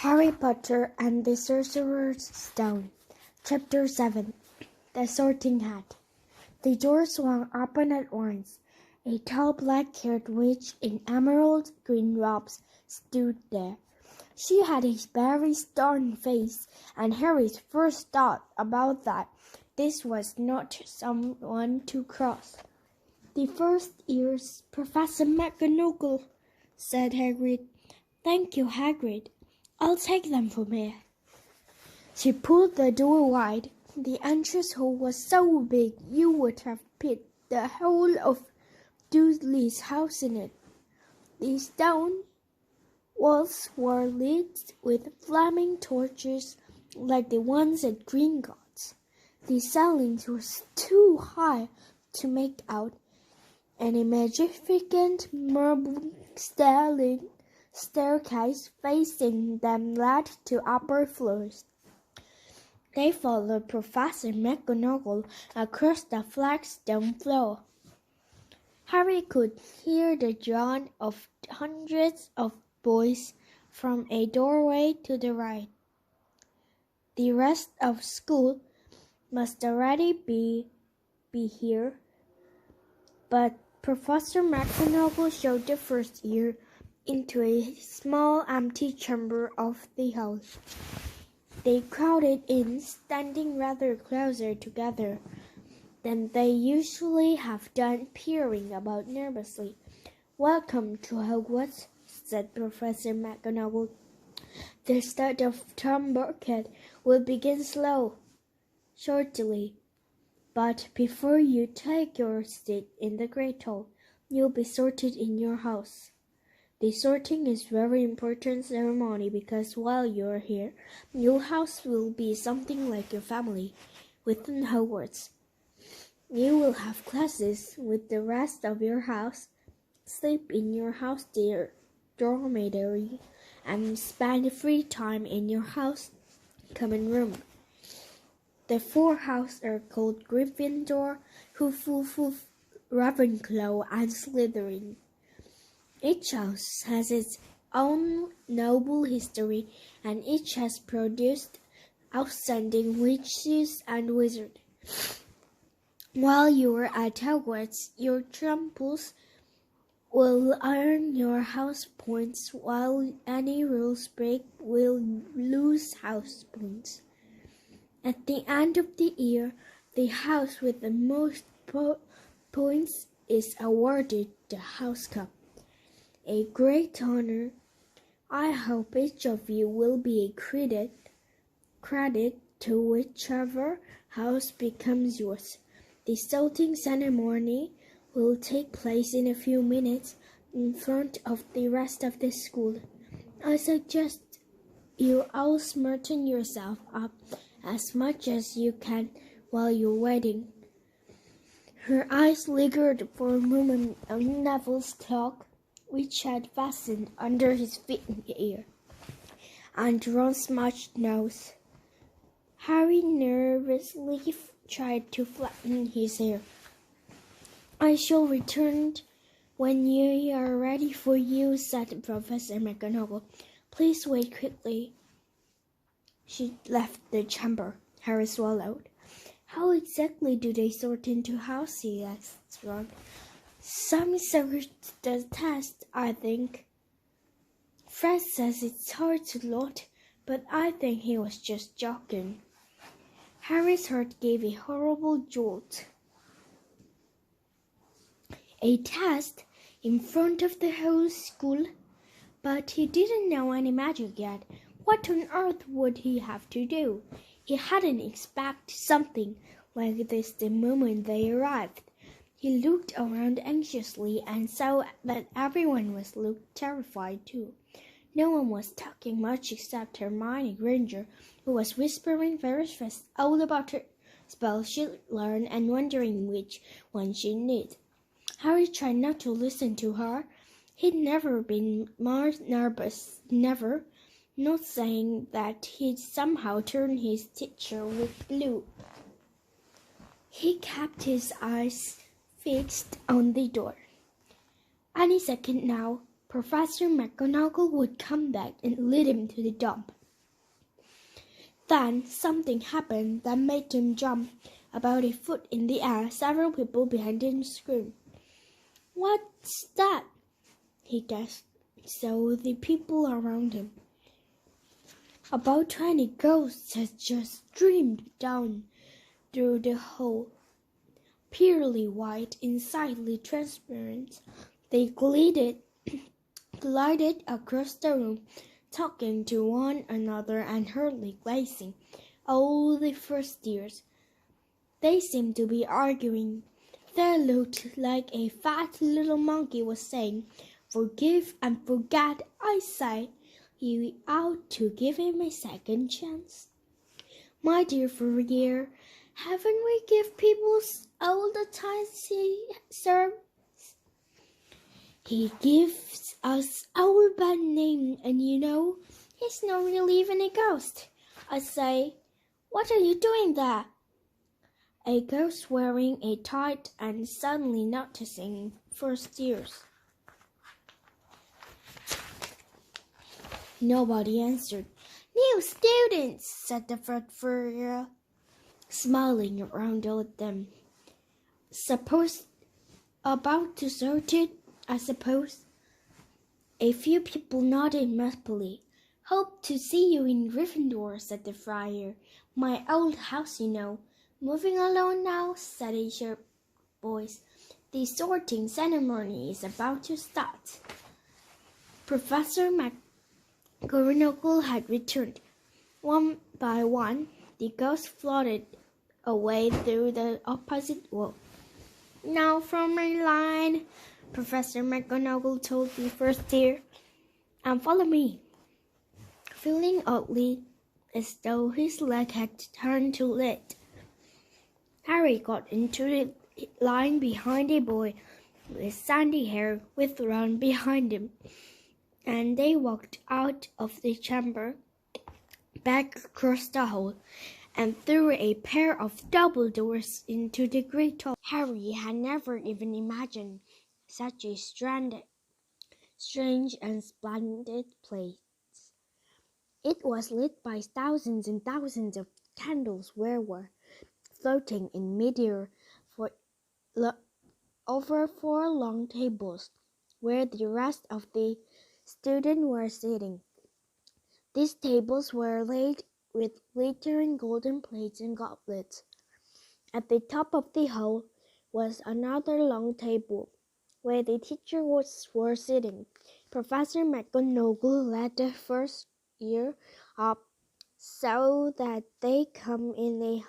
Harry Potter and the Sorcerer's Stone. Chapter 7. The Sorting Hat. The door swung open at once. A tall black-haired witch in emerald green robes stood there. She had a very stern face, and Harry's first thought about that this was not someone to cross. "The first year's Professor McGonagall," said Hagrid. "Thank you, Hagrid. I'll take them from here." She pulled the door wide. The entrance hall was so big you would have put the whole of Dudley's house in it. The stone walls were lit with flaming torches like the ones at Gringotts. The ceilings were too high to make out, and a magnificent marble staircase facing them led to upper floors. They followed Professor McGonagall across the flagstone floor. Harry could hear the drone of hundreds of boys from a doorway to the right. The rest of school must already be here, but Professor McGonagall showed the first year into a small empty chamber of the house. They crowded in, standing rather closer together than they usually have done, peering about nervously. "Welcome to Hogwarts," said Professor McGonagall. "The start of term market will begin shortly, but before you take your seat in the Great Hall, you'll be sorted in your house. The sorting is a very important ceremony because while you're here, your house will be something like your family within Hogwarts. You will have classes with the rest of your house, sleep in your house dormitory, and spend free time in your house common room. The 4 houses are called Gryffindor, Hufflepuff, Ravenclaw, and Slytherin. Each house has its own noble history, and each has produced outstanding witches and wizards. While you are at Hogwarts, your pupils will earn your house points, while any rules break will lose house points. At the end of the year, the house with the most points is awarded the House Cup. A great honor. I hope each of you will be a credit to whichever house becomes yours. The sorting ceremony will take place in a few minutes in front of the rest of the school. I suggest you all smarten yourself up as much as you can while you're waiting." Her eyes lingered for a moment on Neville's cloak, which had fastened under his feet in the air, and Ron's smudged nose. Harry nervously tried to flatten his hair. "I shall return when you are ready for you," said Professor McGonagall. "Please wait quickly." She left the chamber. Harry swallowed. "How exactly do they sort into house?" he asked Ron. "Some sort of test, I think. Fred says it's hard to lot, but I think he was just joking." Harry's heart gave a horrible jolt. A test in front of the whole school? But he didn't know any magic yet. What on earth would he have to do? He hadn't expected something like this the moment they arrived. He looked around anxiously and saw that everyone looked terrified too. No one was talking much except Hermione Granger, who was whispering very fast all about her spells she'd learned and wondering which one she needed. Harry tried not to listen to her. He'd never been more nervous, never, not saying that he'd somehow turned his teacher with blue. He kept his eyes fixed on the door. "Any second now," Professor McGonagall would come back and lead him to the dump. Then something happened that made him jump about a foot in the air. Several people behind him screamed. "What's that?" he gasped. So the people around him. About 20 ghosts had just streamed down through the hole. Purely white, inside transparent, they glided across the room, talking to one another and hurriedly glazing all the first years. They seemed to be arguing. They looked like a fat little monkey was saying, "Forgive and forget, I say. You ought to give him a second chance." "My dear Fourier, haven't we give people all the time, sir?" "He gives us our bad name, and he's not really even a ghost. I say, what are you doing there?" A ghost wearing a tight and suddenly noticing first years. Nobody answered. "New students," said the Fred Fourier, smiling around at them. "Suppose about to sort it, I suppose." A few people nodded mutely. "Hope to see you in Gryffindor," said the friar. "My old house, "Moving along now," said a sharp voice. "The sorting ceremony is about to start." Professor McGonagall had returned. One by one, the ghosts floated away through the opposite wall. "Now from a line," Professor McGonagall told the first year, "and follow me." Feeling oddly as though his leg had turned to lead, Harry got into the line behind a boy with sandy hair with Ron behind him, and they walked out of the chamber, back across the hall, and through a pair of double doors into the great hall. Harry had never even imagined such a strange and splendid place. It was lit by thousands and thousands of candles where were floating in midair over 4 long tables where the rest of the students were sitting. These tables were laid with glittering golden plates and goblets. At the top of the hall was another long table where the teachers were sitting. Professor McGonagall led the first year up so that they come in a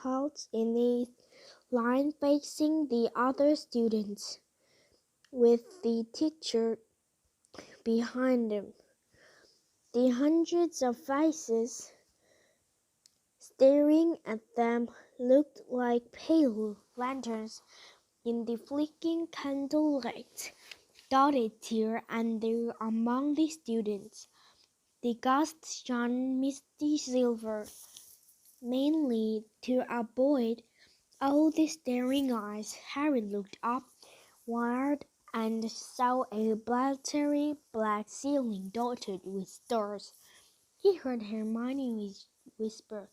line facing the other students, with the teacher behind them. The hundreds of faces staring at them looked like pale lanterns in the flickering candlelight, dotted here and there among the students. The ghosts shone misty silver, mainly to avoid all the staring eyes. Harry looked up, wired, and saw a blazing black ceiling dotted with stars. He heard Hermione whisper,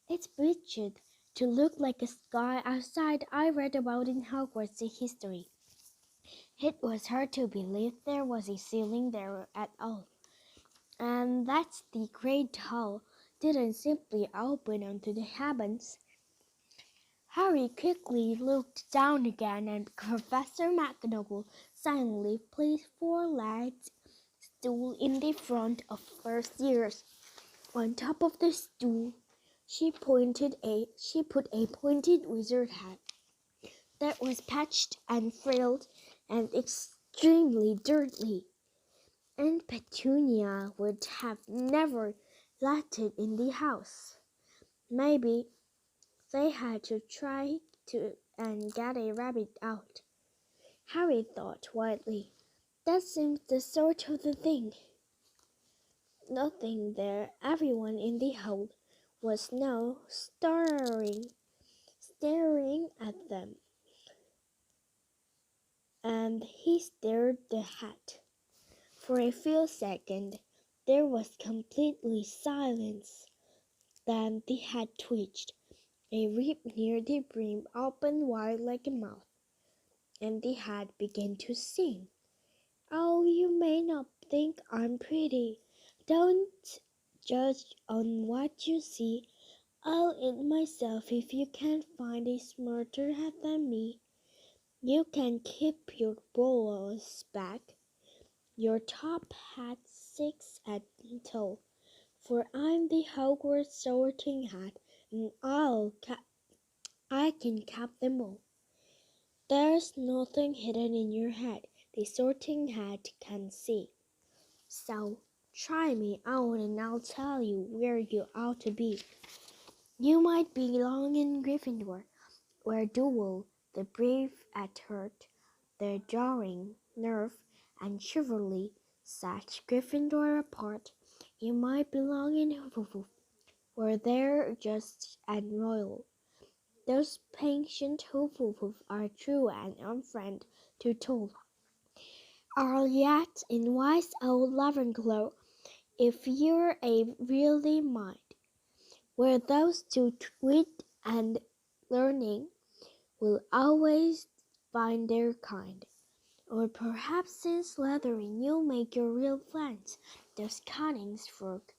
"It's bewitched to look like a sky outside I read about in Hogwarts history." It was hard to believe there was a ceiling there at all, and that the great hall didn't simply open onto the heavens. Harry quickly looked down again, and Professor McGonagall silently placed 4 large stools in the front of first years. On top of the stool, she put a pointed wizard hat that was patched and frilled and extremely dirty, and Petunia would have never let it in the house. Maybe they had to try to and get a rabbit out. Harry thought wildly. That seems the sort of the thing. Nothing there. Everyone in the hall was now staring at them, and he stirred the hat. For a few seconds, there was completely silence. Then the hat twitched. A rib near the brim opened wide like a mouth, and the hat began to sing. Oh, you may not think I'm pretty. Don't judge on what you see. I'll eat myself if you can't find a smarter hat than me. You can keep your bows back, your top hat 6 feet tall, for I'm the Hogwarts sorting hat, and I can cap them all. There's nothing hidden in your head the sorting hat can see. So try me out and I'll tell you where you ought to be. You might belong in Gryffindor, where Duel, the brave at heart, the daring nerve, and chivalry set Gryffindor apart. You might belong in Hufflepuff, where they're just and royal. Those patient Hufflepuff are true and unfriend to toll. Are yet in wise old Ravenclaw, if you're a really mind, where those to wit and learning will always find their kind. Or perhaps in Slytherin you'll make your real friends. Those cunning folk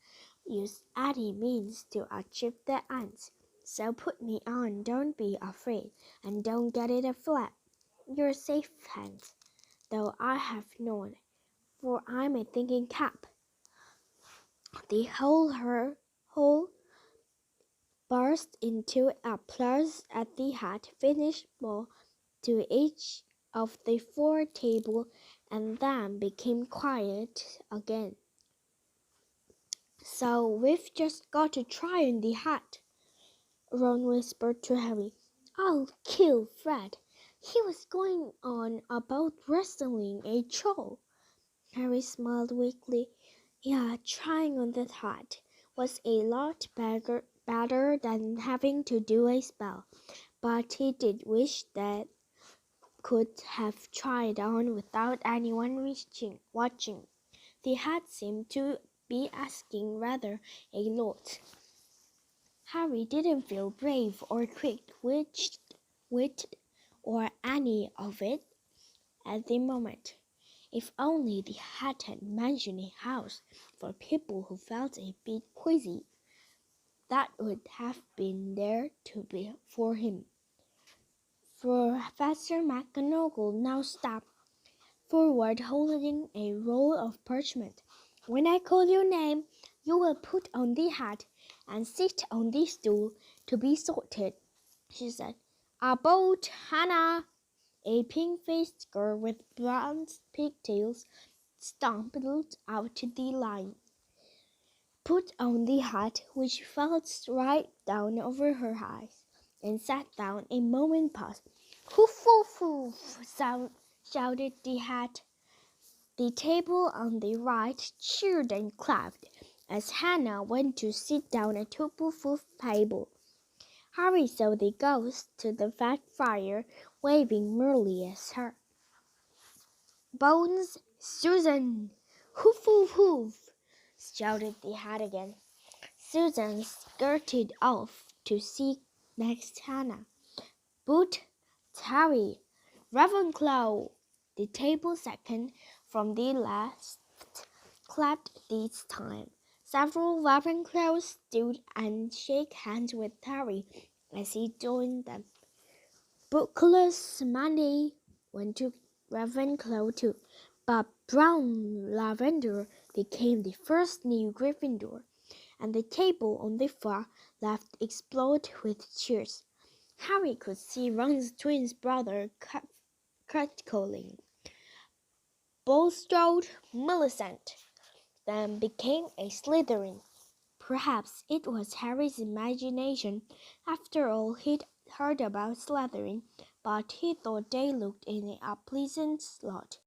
use any means to achieve their ends. So put me on, don't be afraid, and don't get it a flat. You're safe hands, though I have none, for I'm a thinking cap. The whole burst into applause at the hat finished ball to each of the 4 tables, and then became quiet again. So we've just got to try on the hat, Ron whispered to Harry. I'll kill Fred. He was going on about wrestling a troll. Harry smiled weakly. Yeah, trying on that hat was a lot better than having to do a spell, but he did wish that could have tried on without anyone watching. The hat seemed to be asking rather a lot. Harry didn't feel brave or quick-witted or any of it at the moment. If only the hat had mentioned a house for people who felt a bit queasy, that would have been there to be for him. Professor McGonagall now stepped forward holding a roll of parchment. When I call your name, you will put on the hat and sit on the stool to be sorted, she said. About Hannah, a pink-faced girl with blonde pigtails, stumbled out to the line, put on the hat, which fell right down over her eyes, and sat down. A moment passed. Hoof, hoof, hoof, shouted the hat. The table on the right cheered and clapped as Hannah went to sit down at Hufflepuff's table. Harry saw the ghost to the fat fire, waving merrily at her. Bones, Susan! Hoof, hoof, hoof! Shouted the hat again. Susan skirted off to see next Hannah. Boot, Harry, Ravenclaw! The table second from the last clapped this time. Several Ravenclaws stood and shook hands with Harry as he joined them. Bookless Mandy went to Ravenclaw too, but Brown Lavender became the first new Gryffindor, and the table on the far left exploded with cheers. Harry could see Ron's twin brother cackling. Bulstrode Millicent then became a Slytherin. Perhaps it was Harry's imagination. After all, he'd heard about Slytherin, but he thought they looked in a pleasant lot.